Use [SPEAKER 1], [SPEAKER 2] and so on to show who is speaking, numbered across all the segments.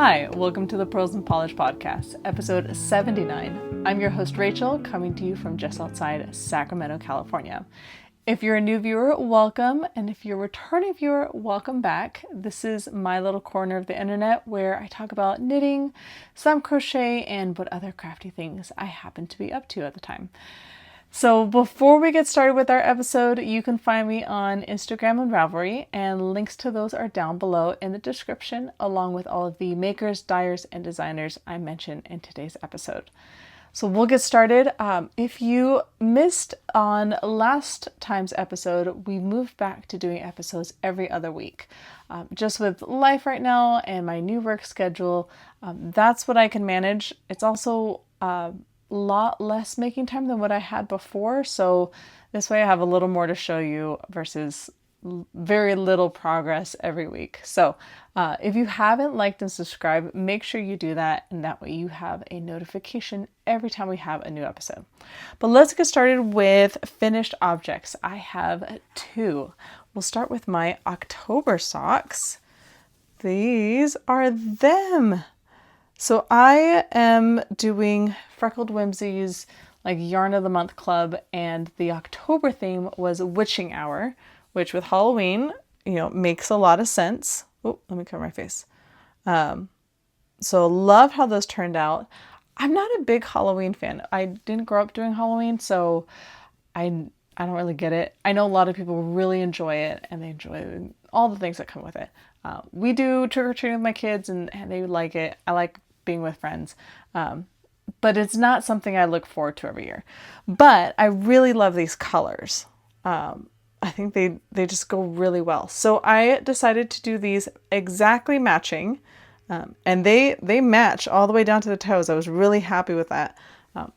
[SPEAKER 1] Hi, welcome to the Pearls and Polish Podcast, episode 79. I'm your host, Rachel, coming to you from just outside Sacramento, California. If you're a new viewer, welcome, and if you're a returning viewer, welcome back. This is my little corner of the internet where I talk about knitting, some crochet, and what other crafty things I happen to be up to at the time. So before we get started with our episode, you can find me on Instagram and Ravelry, and links to those are down below in the description, along with all of the makers, dyers, and designers I mentioned in today's episode. So we'll get started. If you missed on last time's episode, we moved back to doing episodes every other week. Just with life right now and my new work schedule, that's what I can manage. It's also lot less making time than what I had before, so this way I have a little more to show you versus very little progress every week. So if you haven't liked and subscribed, make sure you do that, and that way you have a notification every time we have a new episode. But let's get started with finished objects. I have two. We'll start with my October socks. These are them. So I am doing Freckled Whimsy's like Yarn of the Month Club, and the October theme was Witching Hour, which with Halloween, makes a lot of sense. Oh, let me cover my face. So love how those turned out. I'm not a big Halloween fan. I didn't grow up doing Halloween, so I don't really get it. I know a lot of people really enjoy it, and they enjoy all the things that come with it. We do trick-or-treating with my kids, and they like it. I like being with friends. But it's not something I look forward to every year. But I really love these colors. I think they just go really well. So I decided to do these exactly matching. And they match all the way down to the toes. I was really happy with that.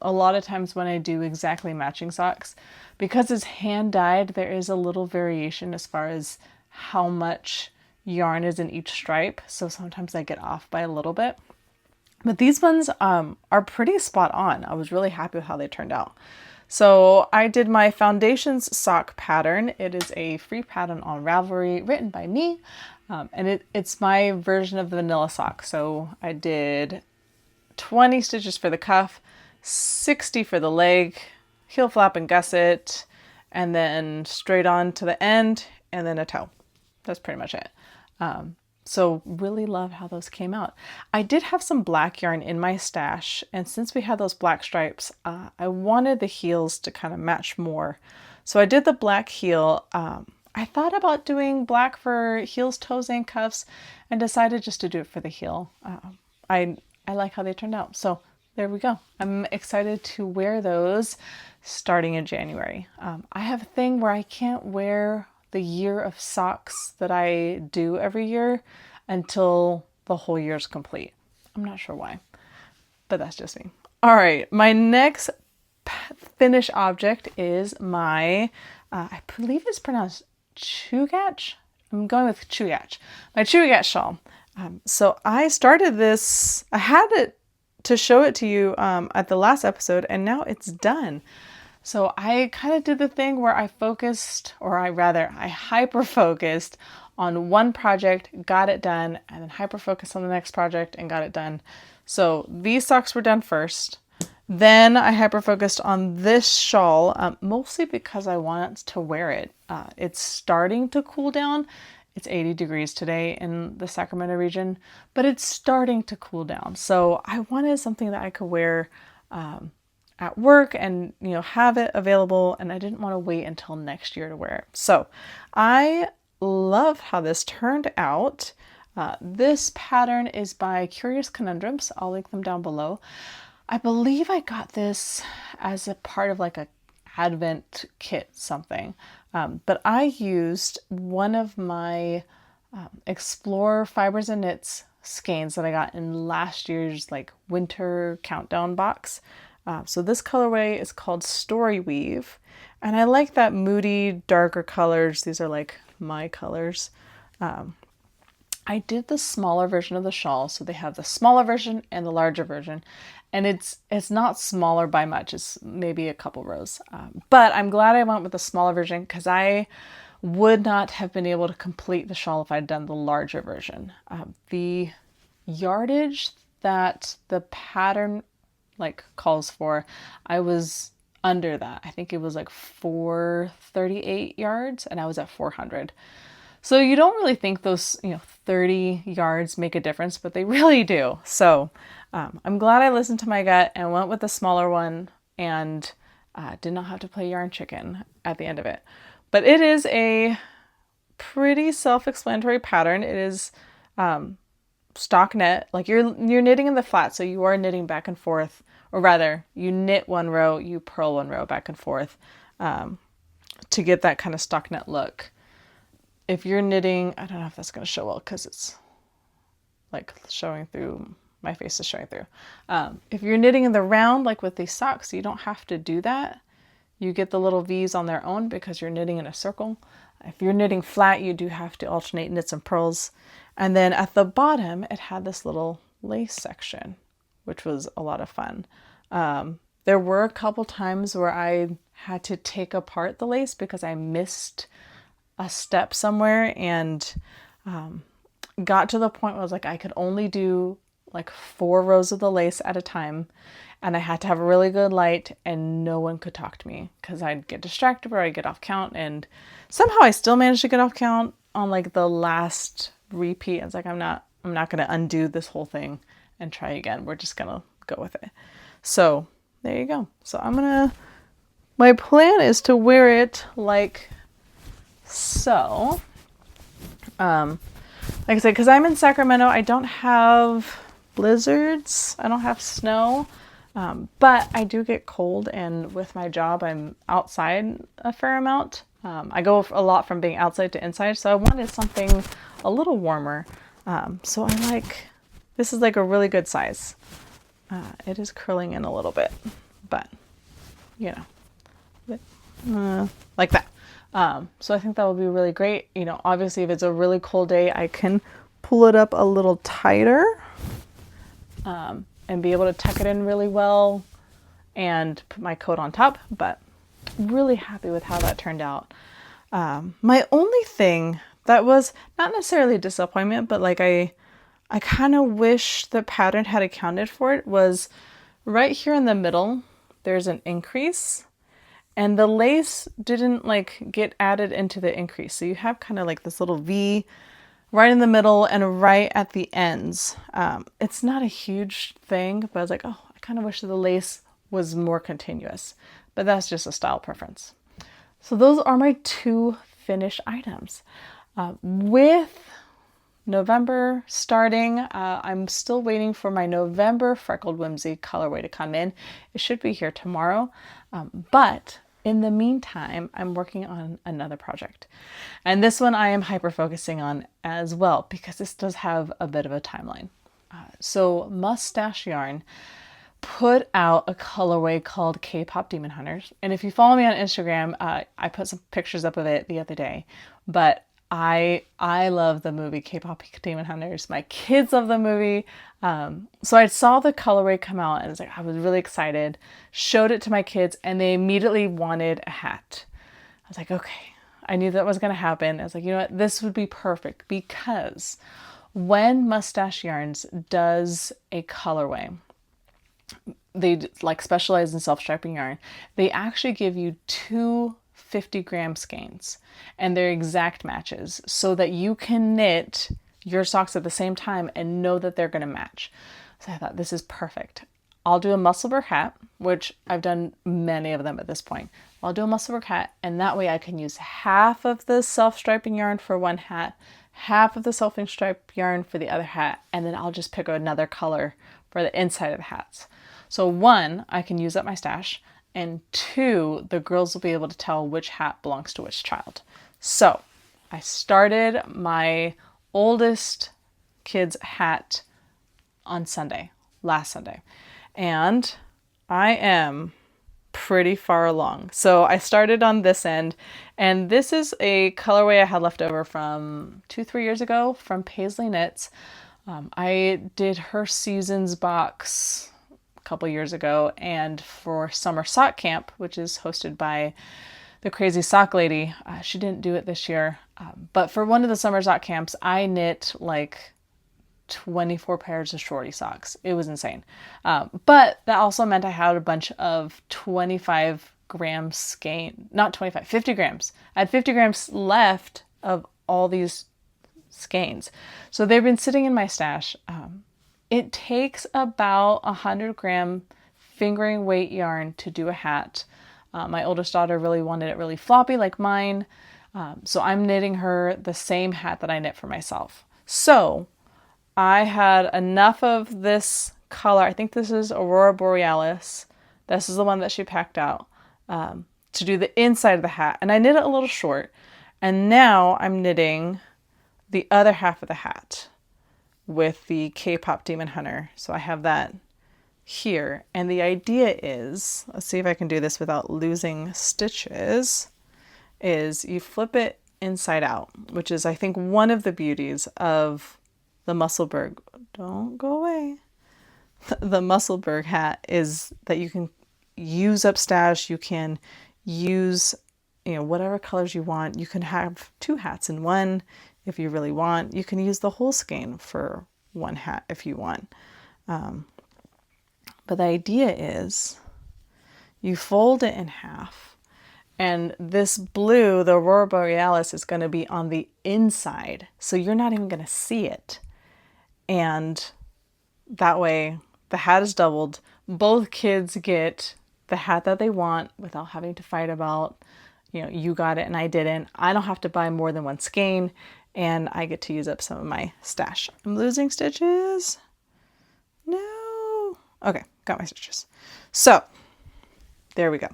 [SPEAKER 1] A lot of times when I do exactly matching socks, because it's hand dyed, there is a little variation as far as how much yarn is in each stripe. So sometimes I get off by a little bit. But these ones are pretty spot on. I was really happy with how they turned out. So I did my Foundations sock pattern. It is a free pattern on Ravelry written by me. And it's my version of the vanilla sock. So I did 20 stitches for the cuff, 60 for the leg, heel flap and gusset, and then straight on to the end, and then a toe. That's pretty much it. So really love how those came out. I did have some black yarn in my stash, and since we had those black stripes, I wanted the heels to kind of match more. So I did the black heel. I thought about doing black for heels, toes, and cuffs, and decided just to do it for the heel. I like how they turned out. So there we go. I'm excited to wear those starting in January. I have a thing where I can't wear the year of socks that I do every year until the whole year is complete. I'm not sure why, but that's just me. All right, my next finished object is my, I believe it's pronounced Chugach. I'm going with Chugach. My Chugach shawl. So I started this, I had it to show it to you at the last episode, and now it's done. So I kind of did the thing where I hyper-focused on one project, got it done, and then hyper-focused on the next project and got it done. So these socks were done first. Then I hyper-focused on this shawl, mostly because I want to wear it. It's starting to cool down. It's 80 degrees today in the Sacramento region, but it's starting to cool down. So I wanted something that I could wear at work and have it available, and I didn't want to wait until next year to wear it. So I love how this turned out. This pattern is by Curious Conundrums. I'll link them down below. I believe I got this as a part of like a Advent kit something, but I used one of my Explore Fibers and Knits skeins that I got in last year's like winter countdown box. So this colorway is called Storyweave, and I like that moody, darker colors. These are like my colors. I did the smaller version of the shawl, so they have the smaller version and the larger version, and it's not smaller by much. It's maybe a couple rows, but I'm glad I went with the smaller version because I would not have been able to complete the shawl if I'd done the larger version. The yardage that the pattern like calls for, I was under that. I think it was like 438 yards and I was at 400. So you don't really think those, 30 yards make a difference, but they really do. So I'm glad I listened to my gut and went with the smaller one and did not have to play yarn chicken at the end of it. But it is a pretty self-explanatory pattern. It is stock net, like you're knitting in the flat, so you are knitting back and forth, or rather you knit one row, you purl one row back and forth to get that kind of stock net look. If you're knitting, I don't know if that's going to show well because it's like showing through, my face is showing through. If you're knitting in the round, like with these socks, you don't have to do that. You get the little V's on their own because you're knitting in a circle. If you're knitting flat, you do have to alternate knits and purls. And then at the bottom, it had this little lace section, which was a lot of fun. There were a couple times where I had to take apart the lace because I missed a step somewhere and got to the point where I was like, I could only do like 4 rows of the lace at a time. And I had to have a really good light and no one could talk to me because I'd get distracted or I'd get off count. And somehow I still managed to get off count on like the last repeat. I was like, I'm not going to undo this whole thing and try again. We're just going to go with it. So there you go. So my plan is to wear it like so. Like I said, because I'm in Sacramento, I don't have blizzards. I don't have snow. But I do get cold, and with my job, I'm outside a fair amount. I go a lot from being outside to inside, so I wanted something a little warmer. So this is like a really good size. It is curling in a little bit, but like that. So I think that would be really great. Obviously if it's a really cold day, I can pull it up a little tighter, and be able to tuck it in really well and put my coat on top, but really happy with how that turned out. My only thing that was not necessarily a disappointment, but like I kind of wish the pattern had accounted for it, was right here in the middle, there's an increase and the lace didn't like get added into the increase. So you have kind of like this little V right in the middle and right at the ends. It's not a huge thing, but I was like, oh, I kind of wish the lace was more continuous, but that's just a style preference. So those are my 2 finished items. With November starting, I'm still waiting for my November Freckled Whimsy colorway to come in. It should be here tomorrow, but in the meantime, I'm working on another project. And this one I am hyper-focusing on as well because this does have a bit of a timeline. So Mustache Yarn put out a colorway called K-Pop Demon Hunters. And if you follow me on Instagram, I put some pictures up of it the other day. But I love the movie K-Pop Demon Hunters. My kids love the movie. So I saw the colorway come out and I was really excited, showed it to my kids, and they immediately wanted a hat. I was like, okay, I knew that was going to happen. I was like, you know what, this would be perfect because when Mustache Yarns does a colorway, they like specialize in self-striping yarn. They actually give you 2 50-gram skeins and they're exact matches so that you can knit your socks at the same time and know that they're going to match. So I thought this is perfect. I'll do a Musselburgh hat, which I've done many of them at this point. I'll do a Musselburgh hat, and that way I can use half of the self-striping yarn for one hat, half of the self-striped yarn for the other hat, and then I'll just pick another color for the inside of the hats. So 1, I can use up my stash, and 2, the girls will be able to tell which hat belongs to which child. So I started my oldest kid's hat on last Sunday, and I am pretty far along. So I started on this end, and this is a colorway I had left over from 2-3 years ago from Paisley Knits. I did her seasons box a couple years ago, and for summer sock camp, which is hosted by the crazy sock lady, she didn't do it this year, but for one of the summer sock camps I knit like 24 pairs of shorty socks. It was insane. But that also meant I had a bunch of 25 grams skein, not 25, 50 grams. I had 50 grams left of all these skeins. So they've been sitting in my stash. It takes about 100-gram fingering weight yarn to do a hat. My oldest daughter really wanted it really floppy like mine. So I'm knitting her the same hat that I knit for myself. So I had enough of this color. I think this is Aurora Borealis. This is the one that she packed out to do the inside of the hat. And I knit it a little short. And now I'm knitting the other half of the hat with the K-pop Demon Hunter. So I have that here. And the idea is, let's see if I can do this without losing stitches, is you flip it inside out, which is, I think, one of the beauties of the Musselburgh. Don't go away. The Musselburgh hat is that you can use up stash. You can use, whatever colors you want. You can have 2 hats in one if you really want. You can use the whole skein for 1 hat if you want. But the idea is you fold it in half. And this blue, the Aurora Borealis, is going to be on the inside. So you're not even going to see it. And that way the hat is doubled. Both kids get the hat that they want without having to fight about, you got it and I didn't. I don't have to buy more than 1 skein. And I get to use up some of my stash. I'm losing stitches. No. Okay, got my stitches. So there we go.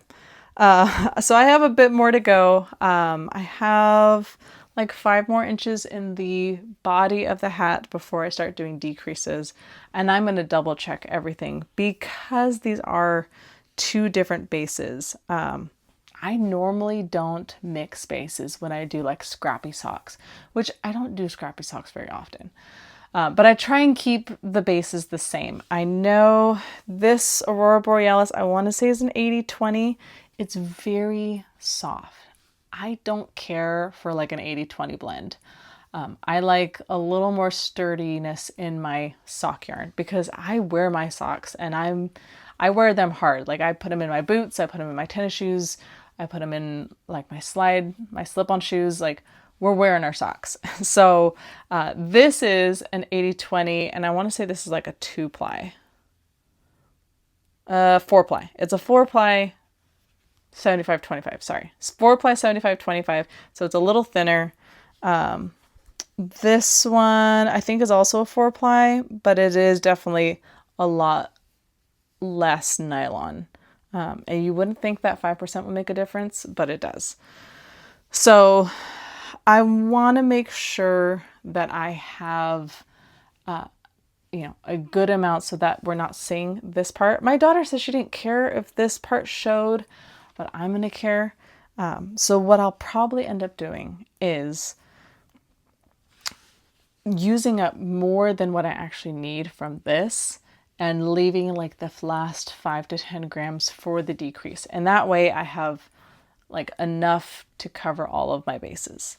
[SPEAKER 1] So I have a bit more to go. I have like 5 more inches in the body of the hat before I start doing decreases. And I'm going to double check everything because these are 2 different bases. I normally don't mix bases when I do like scrappy socks, which I don't do scrappy socks very often. But I try and keep the bases the same. I know this Aurora Borealis, I want to say, is an 80-20. It's very soft. I don't care for like an 80-20 blend. I like a little more sturdiness in my sock yarn because I wear my socks and I wear them hard. Like I put them in my boots, I put them in my tennis shoes, I put them in like my slip-on shoes. Like we're wearing our socks. So this is an 80-20 and I want to say this is like a 2-ply. 4-ply. It's a 4-ply 75-25, sorry. 4-ply 75-25, so it's a little thinner. This one I think is also a 4-ply, but it is definitely a lot less nylon. And you wouldn't think that 5% would make a difference, but it does. So I want to make sure that I have a good amount so that we're not seeing this part. My daughter says she didn't care if this part showed, but I'm going to care. So what I'll probably end up doing is using up more than what I actually need from this and leaving like the last 5 to 10 grams for the decrease. And that way I have like enough to cover all of my bases.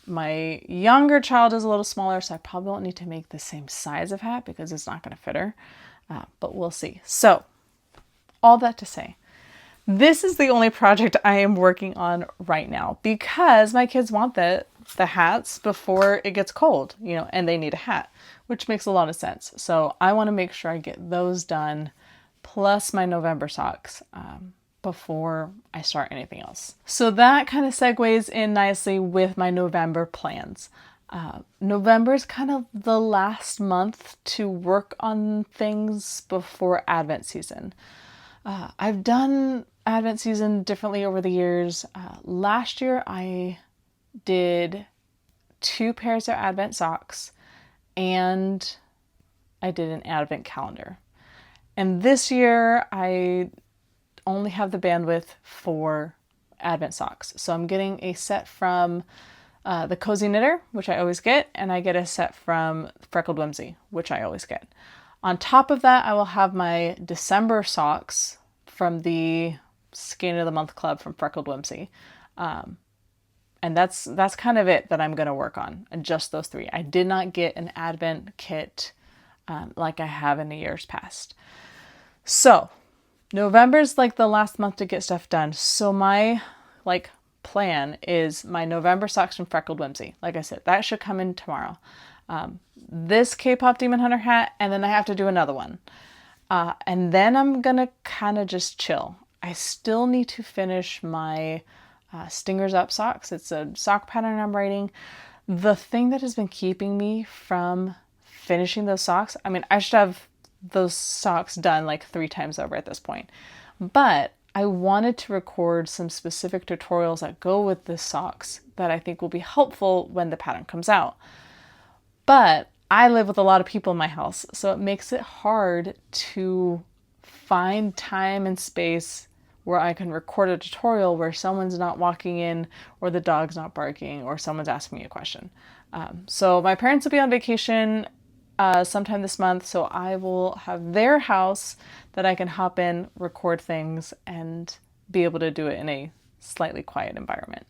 [SPEAKER 1] My younger child is a little smaller, so I probably won't need to make the same size of hat because it's not going to fit her, but we'll see. So all that to say, this is the only project I am working on right now because my kids want the hats before it gets cold, and they need a hat, which makes a lot of sense. So I want to make sure I get those done plus my November socks before I start anything else. So that kind of segues in nicely with my November plans. November is kind of the last month to work on things before Advent season. I've done Advent season differently over the years. Last year I did 2 pairs of Advent socks and I did an Advent calendar. And this year I only have the bandwidth for Advent socks. So I'm getting a set from the Cozy Knitter, which I always get, and I get a set from Freckled Whimsy, which I always get. On top of that, I will have my December socks from the Skein of the Month Club from Freckled Whimsy. And that's kind of it that I'm going to work on, just those 3. I did not get an Advent kit like I have in the years past. So November's like the last month to get stuff done. So my like plan is my November socks from Freckled Whimsy. Like I said, that should come in tomorrow. This K-pop Demon Hunter hat, and then I have to do another one. And then I'm gonna kind of just chill. I still need to finish my Stingers Up socks. It's a sock pattern I'm writing. The thing that has been keeping me from finishing those socks, I mean, I should have those socks done like 3 times over at this point. But I wanted to record some specific tutorials that go with the socks that I think will be helpful when the pattern comes out. But I live with a lot of people in my house, so it makes it hard to find time and space where I can record a tutorial where someone's not walking in or the dog's not barking or someone's asking me a question. So my parents will be on vacation sometime this month, so I will have their house that I can hop in, record things, and be able to do it in a slightly quiet environment.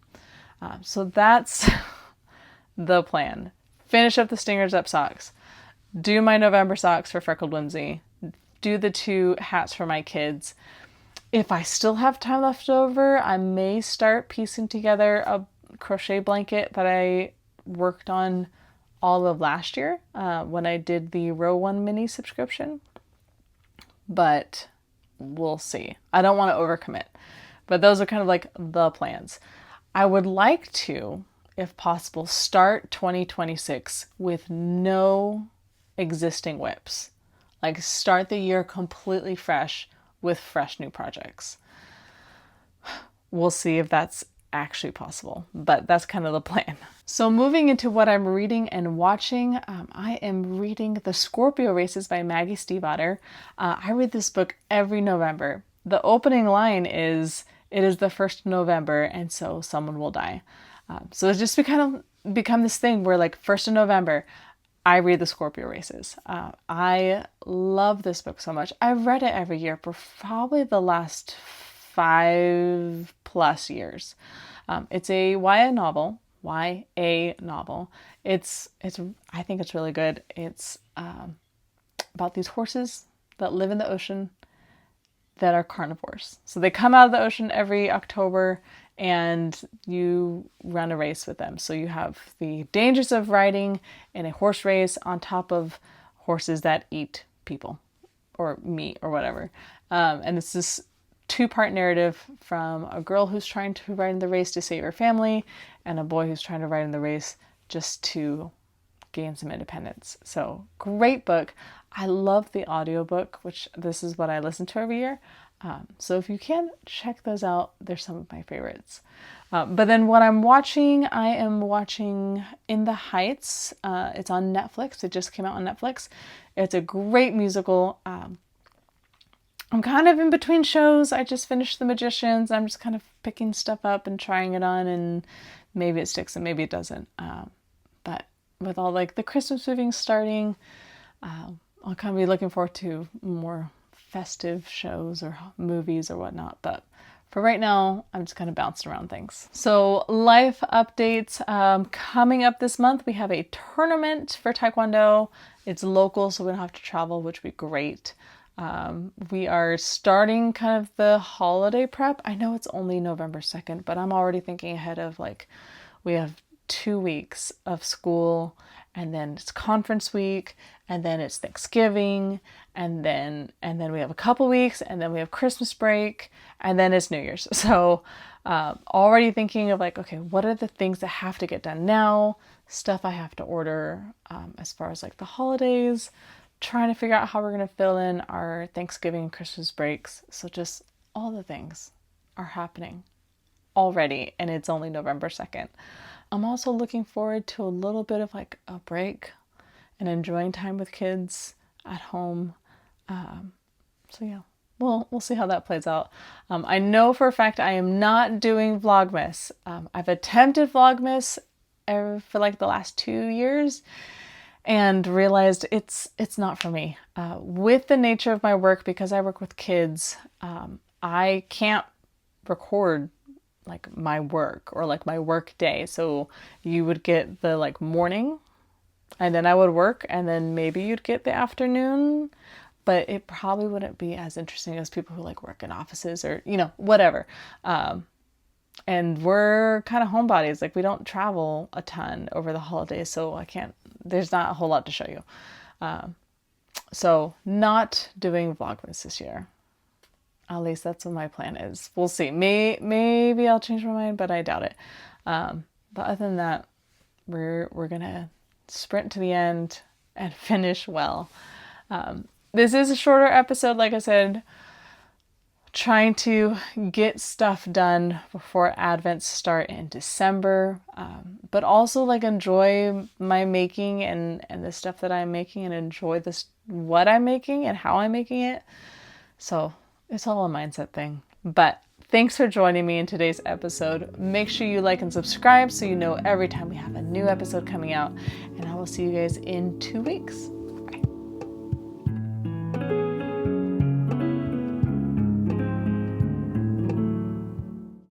[SPEAKER 1] So that's the plan. Finish up the Stingers Up socks, do my November socks for Freckled Whimsy, do the 2 hats for my kids. If I still have time left over, I may start piecing together a crochet blanket that I worked on all of last year when I did the Row 1 mini subscription. But we'll see. I don't want to overcommit. But those are kind of like the plans. I would like to, if possible, start 2026 with no existing whips. Like start the year completely fresh with fresh new projects. We'll see if that's actually possible, but that's kind of the plan. So moving into what I'm reading and watching, I am reading The Scorpio Races by Maggie Stiefvater. I read this book every November. The opening line is, "It is the 1st of November, and so someone will die." So it's just become this thing where like 1st of November, I read The Scorpio Races. I love this book so much. I've read it every year for probably the last 5+ years. It's a YA novel. It's I think it's really good. It's about these horses that live in the ocean that are carnivores. So they come out of the ocean every October and you run a race with them. So you have the dangers of riding in a horse race on top of horses that eat people or meat or whatever. And it's this 2-part narrative from a girl who's trying to ride in the race to save her family and a boy who's trying to ride in the race just to gain some independence. So great book. I love the audiobook, which this is what I listen to every year. So if you can, check those out. They're some of my favorites. But then what I'm watching, I am watching In the Heights. It's on Netflix. It just came out on Netflix. It's a great musical. I'm kind of in between shows. I just finished The Magicians. I'm just kind of picking stuff up and trying it on, and maybe it sticks and maybe it doesn't. But with all like the Christmas movies starting, I'll kind of be looking forward to more festive shows or movies or whatnot. But for right now, I'm just kind of bouncing around things. So life updates. Coming up this month, we have a tournament for Taekwondo. It's local, so we don't have to travel, which would be great. We are starting kind of the holiday prep. I know it's only November 2nd, but I'm already thinking ahead of like, we have 2 weeks of school, and then it's conference week, and then it's Thanksgiving, and then we have a couple weeks, and then we have Christmas break, and then it's New Year's. So already thinking of like, okay, what are the things that have to get done now? Stuff I have to order as far as like the holidays, trying to figure out how we're going to fill in our Thanksgiving and Christmas breaks. So just all the things are happening already, and it's only November 2nd. I'm also looking forward to a little bit of like a break and enjoying time with kids at home. So yeah, we'll see how that plays out. I know for a fact I am not doing Vlogmas. I've attempted Vlogmas for like the last 2 years and realized it's not for me. With the nature of my work, because I work with kids, I can't record like my work or like my work day. So you would get the like morning and then I would work and then maybe you'd get the afternoon, but it probably wouldn't be as interesting as people who like work in offices or, you know, whatever. And we're kind of homebodies. Like we don't travel a ton over the holidays. So there's not a whole lot to show you. So not doing Vlogmas this year. At least that's what my plan is. We'll see. Maybe I'll change my mind, but I doubt it. But other than that, we're gonna sprint to the end and finish well. This is a shorter episode, like I said, trying to get stuff done before Advent start in December, but also like enjoy my making and the stuff that I'm making and enjoy what I'm making and how I'm making it. So it's all a mindset thing. But thanks for joining me in today's episode. Make sure you like and subscribe so you know every time we have a new episode coming out. And I will see you guys in 2 weeks.